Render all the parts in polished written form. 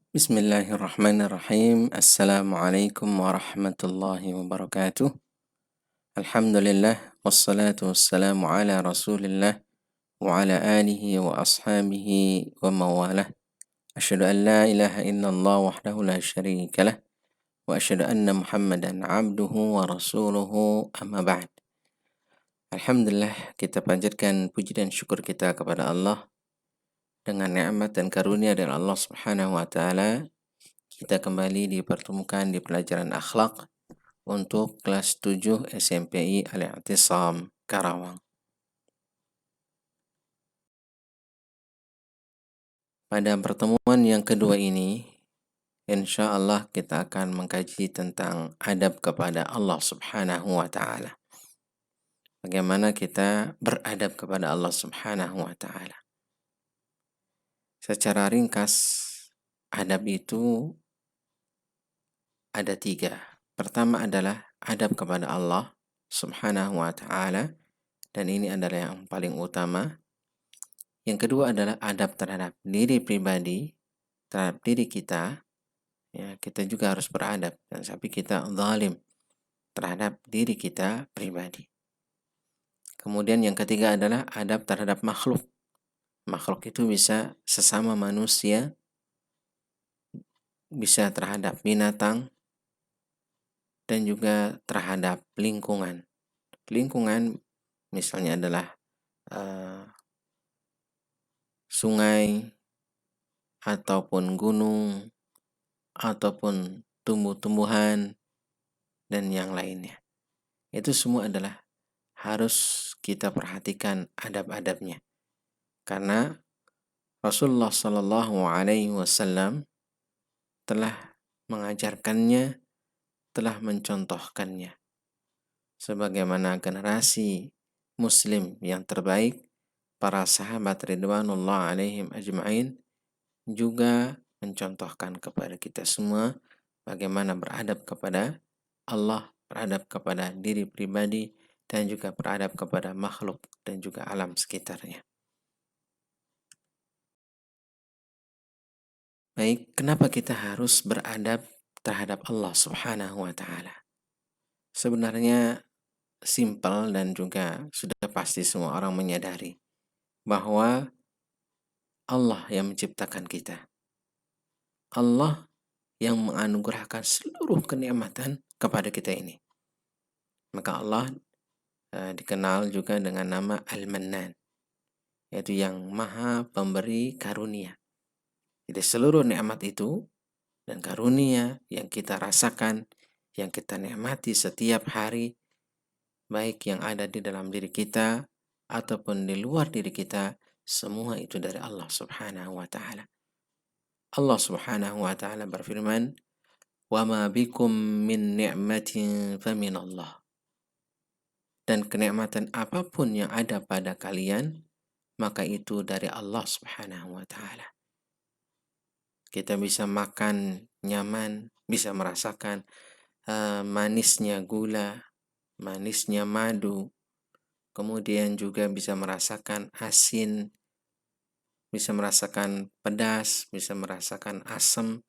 Bismillahirrahmanirrahim. Assalamualaikum warahmatullahi wabarakatuh. Alhamdulillah wassalatu wassalamu ala Rasulillah wa ala alihi wa ashabihi wa mawalah. Asyhadu an la ilaha illallah wahdahu la syarika lah wa asyhadu anna Muhammadan abduhu wa rasuluhu amma ba'd. Alhamdulillah, kita panjatkan puji dan syukur kita kepada Allah dengan nikmat dan karunia dari Allah Subhanahu wa taala. Kita kembali dipertemukan di pelajaran akhlak untuk kelas 7 SMPI Al-I'tisam Karawang. Pada pertemuan yang kedua ini, insya Allah kita akan mengkaji tentang adab kepada Allah Subhanahu wa taala. Bagaimana kita beradab kepada Allah Subhanahu wa taala. Secara ringkas, adab itu ada 3. Pertama adalah adab kepada Allah Subhanahu wa ta'ala, dan ini adalah yang paling utama. Yang kedua adalah adab terhadap diri pribadi, terhadap diri kita. Ya, kita juga harus beradab, dan sampai kita zalim terhadap diri kita pribadi. Kemudian yang ketiga adalah adab terhadap makhluk. Makhluk itu bisa sesama manusia, bisa terhadap binatang, dan juga terhadap lingkungan. Lingkungan misalnya adalah sungai, ataupun gunung, ataupun tumbuh-tumbuhan, dan yang lainnya. Itu semua adalah harus kita perhatikan adab-adabnya. Karena Rasulullah Sallallahu Alaihi Wasallam telah mengajarkannya, telah mencontohkannya. Sebagaimana generasi Muslim yang terbaik, para sahabat ridwanullah alaihim ajma'in juga mencontohkan kepada kita semua bagaimana beradab kepada Allah, beradab kepada diri pribadi, dan juga beradab kepada makhluk dan juga alam sekitarnya. Baik, kenapa kita harus beradab terhadap Allah Subhanahu wa taala? Sebenarnya simpel dan juga sudah pasti semua orang menyadari bahwa Allah yang menciptakan kita. Allah yang menganugerahkan seluruh kenikmatan kepada kita ini. Maka Allah dikenal juga dengan nama Al-Mannan, yaitu yang maha pemberi karunia. Jadi seluruh nikmat itu dan karunia yang kita rasakan, yang kita nikmati setiap hari, baik yang ada di dalam diri kita ataupun di luar diri kita, semua itu dari Allah Subhanahu wa taala. Allah Subhanahu wa taala berfirman, "Wa ma bikum min ni'matin famin Allah." Dan kenikmatan apapun yang ada pada kalian, maka itu dari Allah Subhanahu wa taala. Kita bisa makan nyaman, bisa merasakan manisnya gula, manisnya madu, kemudian juga bisa merasakan asin, bisa merasakan pedas, bisa merasakan asam,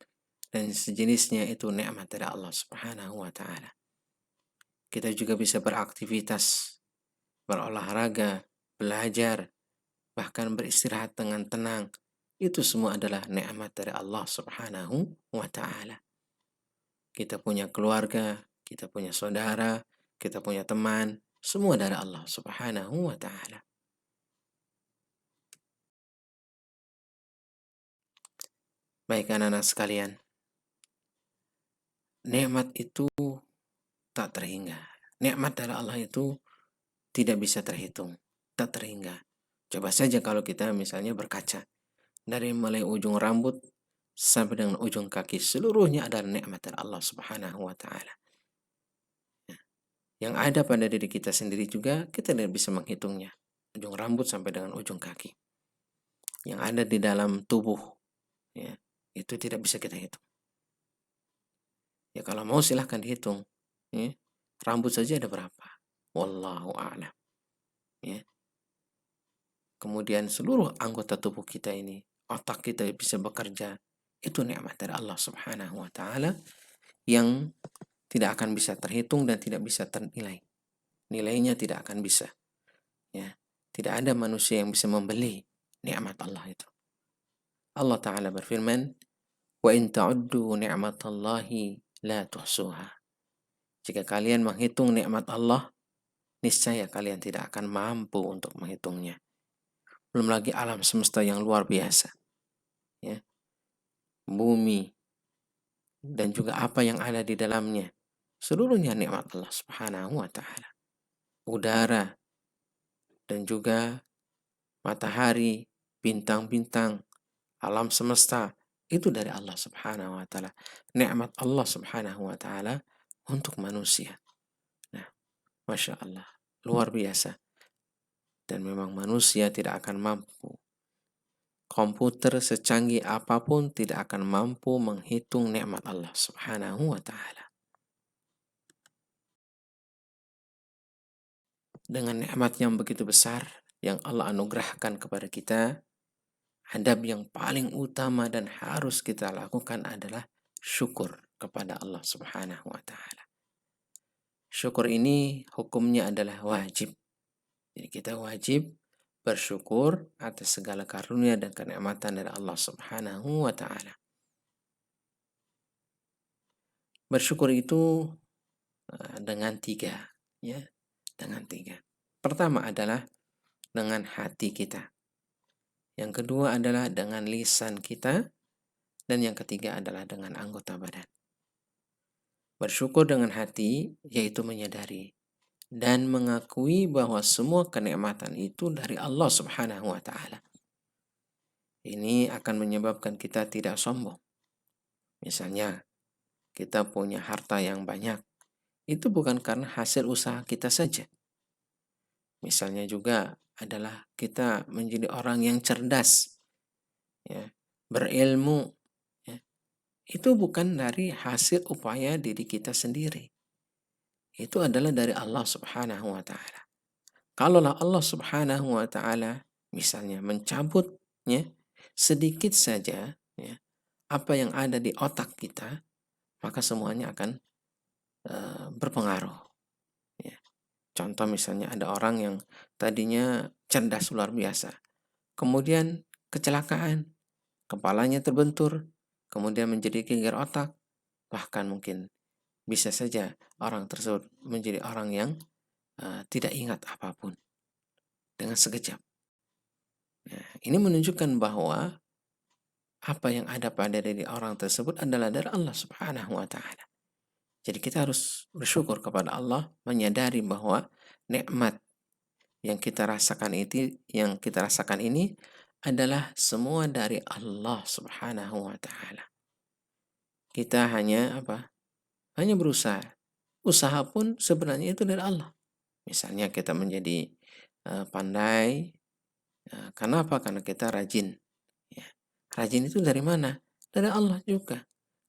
dan sejenisnya. Itu nikmat dari Allah Subhanahu wa taala. Kita juga bisa beraktivitas, berolahraga, belajar, bahkan beristirahat dengan tenang. Itu semua adalah nikmat dari Allah Subhanahu wa taala. Kita punya keluarga, kita punya saudara, kita punya teman, semua dari Allah Subhanahu wa taala. Baik anak-anak sekalian, nikmat itu tak terhingga. Nikmat dari Allah itu tidak bisa terhitung, tak terhingga. Coba saja kalau kita misalnya berkaca, dari mulai ujung rambut sampai dengan ujung kaki, seluruhnya adalah nikmat dari Allah Subhanahu wa taala. Yang ada pada diri kita sendiri juga kita tidak bisa menghitungnya. Ujung rambut sampai dengan ujung kaki. Yang ada di dalam tubuh, ya, itu tidak bisa kita hitung. Ya kalau mau silahkan dihitung. Ya. Rambut saja ada berapa? Wallahu a'lam. Ya. Kemudian seluruh anggota tubuh kita ini, otak kita bisa bekerja, Itu nikmat dari Allah Subhanahu wa taala yang tidak akan bisa terhitung dan tidak bisa ternilai. Nilainya tidak akan bisa, ya. Tidak ada manusia yang bisa membeli nikmat Allah itu. Allah taala berfirman, "Wa in ta'uddu ni'matallahi la tuhsuha." Jika kalian menghitung nikmat Allah, niscaya kalian tidak akan mampu untuk menghitungnya. Belum lagi alam semesta yang luar biasa, ya. Bumi dan juga apa yang ada di dalamnya. Seluruhnya nikmat Allah Subhanahu wa taala. Udara dan juga matahari, bintang-bintang, alam semesta itu dari Allah Subhanahu wa taala. Nikmat Allah Subhanahu wa taala untuk manusia. Nah, Masya Allah, luar biasa. Dan memang manusia tidak akan mampu. Komputer secanggih apapun tidak akan mampu menghitung nikmat Allah Subhanahu wa taala. Dengan nikmat yang begitu besar yang Allah anugerahkan kepada kita, adab yang paling utama dan harus kita lakukan adalah syukur kepada Allah Subhanahu wa taala. Syukur ini hukumnya adalah wajib. Jadi kita wajib bersyukur atas segala karunia dan kenikmatan dari Allah Subhanahu wa taala. Bersyukur itu dengan tiga, ya, dengan tiga. Pertama adalah dengan hati kita. Yang kedua adalah dengan lisan kita, dan yang ketiga adalah dengan anggota badan. Bersyukur dengan hati yaitu menyadari dan mengakui bahwa semua kenikmatan itu dari Allah Subhanahu wa taala. Ini akan menyebabkan kita tidak sombong. Misalnya, kita punya harta yang banyak, itu bukan karena hasil usaha kita saja. Misalnya juga adalah kita menjadi orang yang cerdas, ya, berilmu, ya. Itu bukan dari hasil upaya diri kita sendiri. Itu adalah dari Allah Subhanahu wa taala. Kalaulah Allah Subhanahu wa taala misalnya mencabut, ya, sedikit saja, ya, apa yang ada di otak kita, maka semuanya akan berpengaruh, ya. Contoh misalnya ada orang yang tadinya cerdas luar biasa, kemudian kecelakaan, kepalanya terbentur, kemudian menjadi geger otak, bahkan mungkin bisa saja orang tersebut menjadi orang yang tidak ingat apapun dengan sekejap. Nah, ini menunjukkan bahwa apa yang ada pada diri orang tersebut adalah dari Allah Subhanahu wa taala. Jadi kita harus bersyukur kepada Allah, menyadari bahwa nikmat yang kita rasakan ini adalah semua dari Allah Subhanahu wa taala. Kita hanya apa? Hanya berusaha. Usaha pun sebenarnya itu dari Allah. Misalnya kita menjadi pandai, karena apa? Karena kita rajin. Ya. Rajin itu dari mana? Dari Allah juga.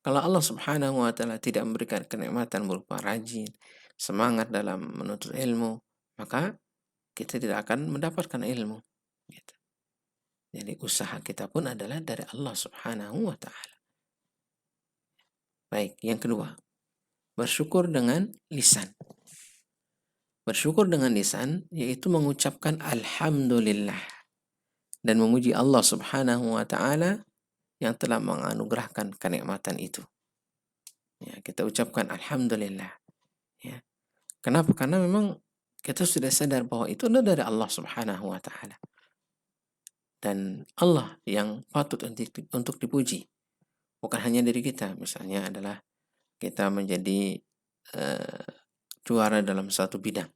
Kalau Allah Subhanahu wa taala tidak memberikan kenikmatan berupa rajin, semangat dalam menuntut ilmu, maka kita tidak akan mendapatkan ilmu. Gitu. Jadi usaha kita pun adalah dari Allah Subhanahu wa taala. Baik, yang kedua, bersyukur dengan lisan. Bersyukur dengan lisan yaitu mengucapkan alhamdulillah dan memuji Allah Subhanahu wa taala yang telah menganugerahkan kenikmatan itu. Ya, kita ucapkan alhamdulillah, ya. Kenapa? Karena memang kita sudah sadar bahwa itu adalah dari Allah Subhanahu wa taala. Dan Allah yang patut untuk dipuji. Bukan hanya diri kita, misalnya adalah kita menjadi juara dalam satu bidang.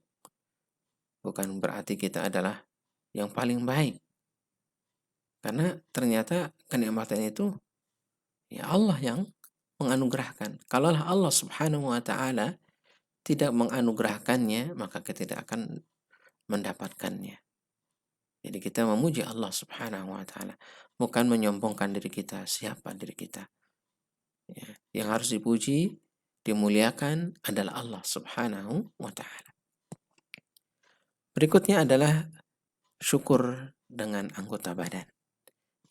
Bukan berarti kita adalah yang paling baik. Karena ternyata kenikmatan itu ya Allah yang menganugerahkan. Kalaulah Allah Subhanahu wa taala tidak menganugerahkannya, maka kita tidak akan mendapatkannya. Jadi kita memuji Allah Subhanahu wa taala, bukan menyombongkan diri kita, siapa diri kita. Ya, yang harus dipuji, dimuliakan adalah Allah Subhanahu wa taala. Berikutnya adalah syukur dengan anggota badan.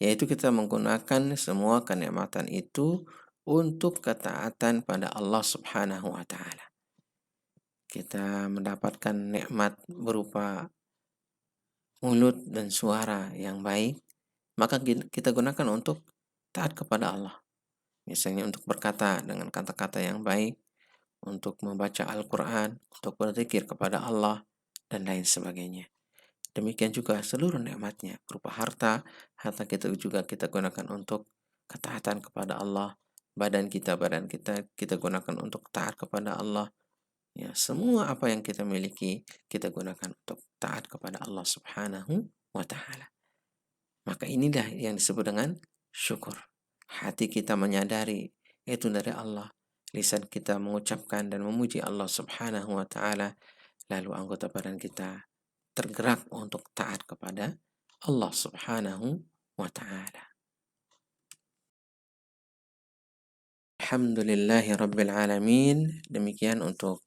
yaitu kita menggunakan semua kenikmatan itu untuk ketaatan pada Allah Subhanahu wa taala. Kita mendapatkan nikmat berupa mulut dan suara yang baik, maka kita gunakan untuk taat kepada Allah. Misalnya untuk berkata dengan kata-kata yang baik, untuk membaca Al-Quran, untuk berzikir kepada Allah, dan lain sebagainya. Demikian juga seluruh nikmatnya berupa harta, harta kita juga kita gunakan untuk ketaatan kepada Allah. Badan kita kita gunakan untuk taat kepada Allah. Ya, semua apa yang kita miliki kita gunakan untuk taat kepada Allah Subhanahu wa taala. Maka inilah yang disebut dengan syukur. Hati kita menyadari itu dari Allah. Lisan kita mengucapkan dan memuji Allah Subhanahu wa taala, lalu anggota badan kita tergerak untuk taat kepada Allah Subhanahu wa taala. Alhamdulillahi rabbil alamin. Demikian untuk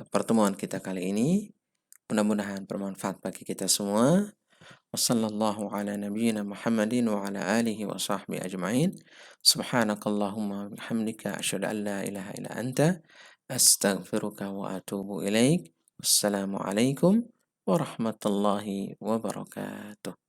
pertemuan kita kali ini. Mudah-mudahan bermanfaat bagi kita semua. Wassallallahu ala nabiyyina Muhammadin wa ala alihi wa sahbihi ajma'in. Subhanakallahumma bihamdika asyhadu an la ilaha illa anta astaghfiruka wa atubu ilaik. Wassalamu alaikum warahmatullahi wabarakatuh.